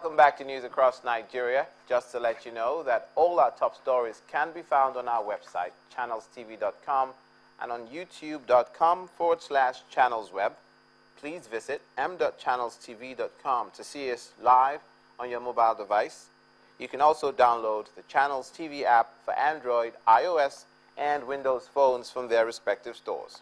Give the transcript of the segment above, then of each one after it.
Welcome back to News Across Nigeria. Just to let you know that all our top stories can be found on our website, channelstv.com, and on youtube.com/channelsweb. Please visit m.channelstv.com to see us live on your mobile device. You can also download the Channels TV app for Android, iOS, and Windows phones from their respective stores.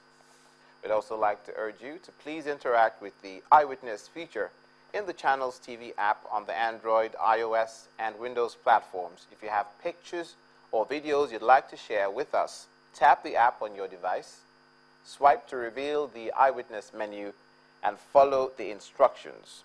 We'd also like to urge you to please interact with the Eyewitness feature in the Channels TV app on the Android, iOS, and Windows platforms. If you have pictures or videos you'd like to share with us, tap the app on your device, swipe to reveal the Eyewitness menu, and follow the instructions.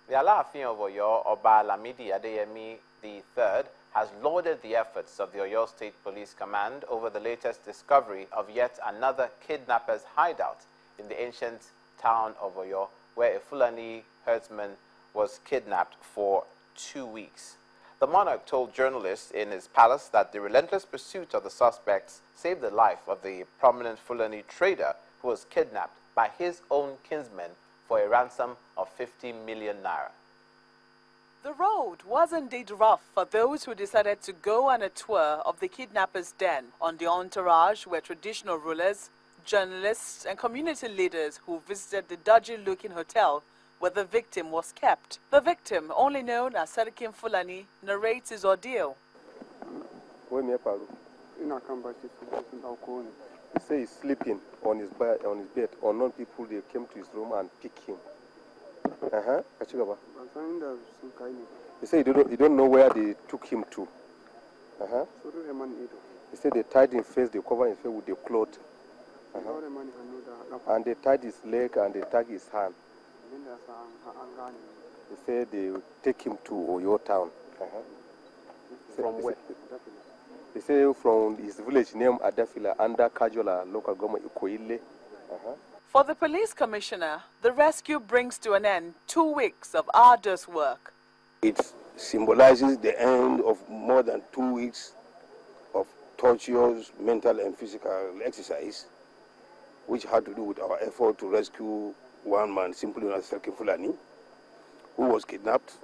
The Alaafin of Oyo, Oba Lamidi Adeyemi III, has lauded the efforts of the Oyo State Police Command over the latest discovery of yet another kidnapper's hideout in the ancient town of Oyo, where a Fulani herdsman was kidnapped for 2 weeks. The monarch told journalists in his palace that the relentless pursuit of the suspects saved the life of the prominent Fulani trader who was kidnapped by his own kinsmen for a ransom of 50 million naira. The road was indeed rough for those who decided to go on a tour of the kidnappers' den. On the entourage were traditional rulers, journalists, and community leaders who visited the dodgy-looking hotel where the victim was kept. The victim, only known as Serikin Fulani, narrates his ordeal. He said he's sleeping on his bed. Unknown people, they came to his room and picked him. He said he don't know where they took him to. He said they tied his face, they covered his face with the cloth. And they tied his leg and they tied his hand. He said they would take him to Oyo town. From where? He said from his village named Adafila under Kajola local government Ikoile. For the police commissioner, the rescue brings to an end 2 weeks of arduous work. It symbolizes the end of more than 2 weeks of torturous mental and physical exercise, which had to do with our effort to rescue one man, simply known as Serikin Fulani, who was kidnapped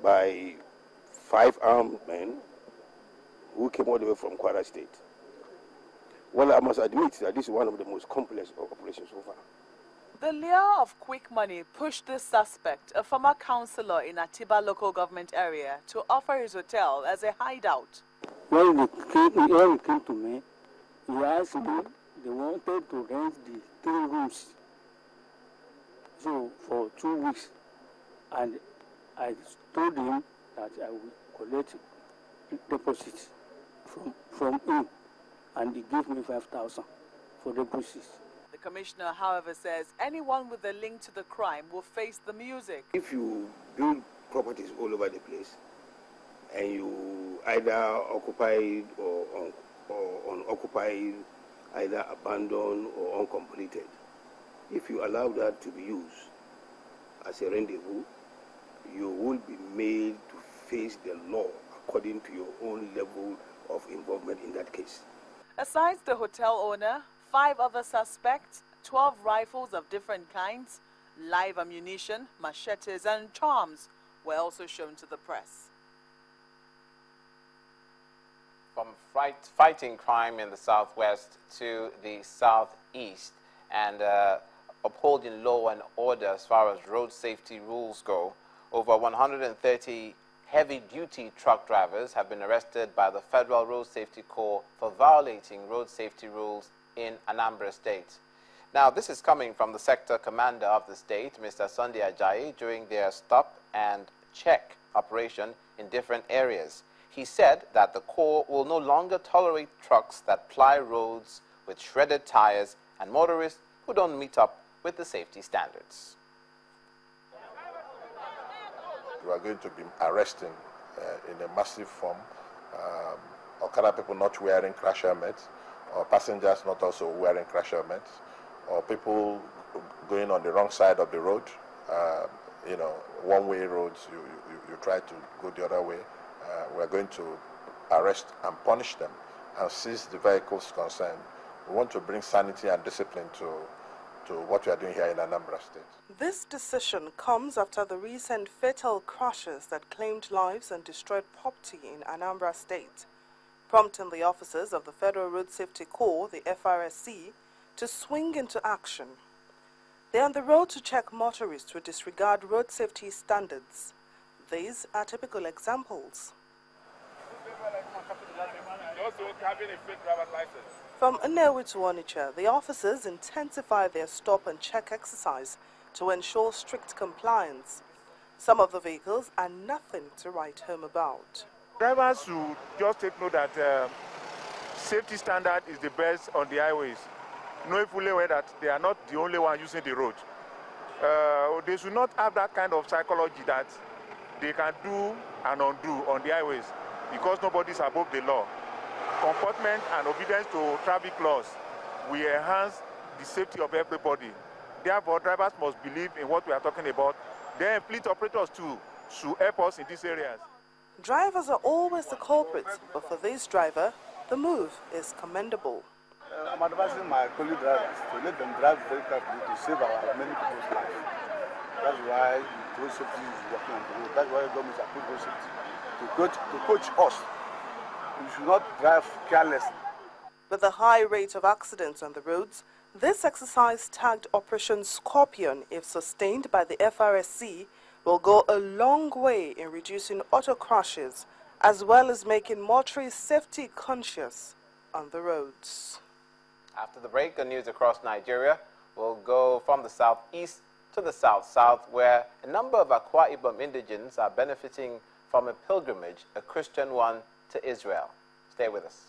by 5 armed men who came all the way from Kwara State. Well, I must admit that this is one of the most complex operations so far. The lure of quick money pushed the suspect, a former councillor in Atiba local government area, to offer his hotel as a hideout. When he came to me, he asked me they wanted to rent the 3 rooms. So for 2 weeks, and I told him that I would collect deposits from him, and he gave me 5,000 for deposits. The commissioner, however, says anyone with a link to the crime will face the music. If you build properties all over the place, and you either occupied or unoccupied, either abandoned or uncompleted, if you allow that to be used as a rendezvous, you will be made to face the law according to your own level of involvement in that case. Aside the hotel owner, 5 other suspects, 12 rifles of different kinds, live ammunition, machetes, and charms were also shown to the press. From fighting crime in the southwest to the southeast and upholding law and order as far as road safety rules go, over 130 heavy-duty truck drivers have been arrested by the Federal Road Safety Corp for violating road safety rules in Anambra State. Now, this is coming from the sector commander of the state, Mr. Sunday Ajayi, during their stop and check operation in different areas. He said that the Corps will no longer tolerate trucks that ply roads with shredded tires and motorists who don't meet up with the safety standards. We are going to be arresting in a massive form Okada people not wearing crash helmets, or passengers not also wearing crash helmets, or people going on the wrong side of the road. You know, one-way roads, you try to go the other way. We're going to arrest and punish them and seize the vehicles concerned. We want to bring sanity and discipline to to what we are doing here in Anambra State. This decision comes after the recent fatal crashes that claimed lives and destroyed property in Anambra State, prompting the officers of the Federal Road Safety Corp, the FRSC, to swing into action. They are on the road to check motorists who disregard road safety standards. These are typical examples. From Nnewi to Onitsha, the officers intensify their stop and check exercise to ensure strict compliance. Some of the vehicles are nothing to write home about. Drivers should just take note that safety standard is the best on the highways, knowing fully well that they are not the only one using the road. They should not have that kind of psychology that they can do and undo on the highways because nobody is above the law. Comportment and obedience to traffic laws will enhance the safety of everybody. Therefore, drivers must believe in what we are talking about. Then fleet operators too should help us in these areas. Drivers are always the culprits, but for this driver, the move is commendable. I'm advising my colleague drivers to let them drive very carefully to save many people's lives. That's why road safety is working on the road. That's why the government has put road safety to coach us. We should not drive carelessly. With the high rate of accidents on the roads, this exercise, tagged Operation Scorpion, if sustained by the FRSC, will go a long way in reducing auto crashes, as well as making motorists safety conscious on the roads. After the break, on news across Nigeria, we'll go from the southeast to the south-south, where a number of Akwa Ibom indigents are benefiting from a pilgrimage, a Christian one, to Israel. Stay with us.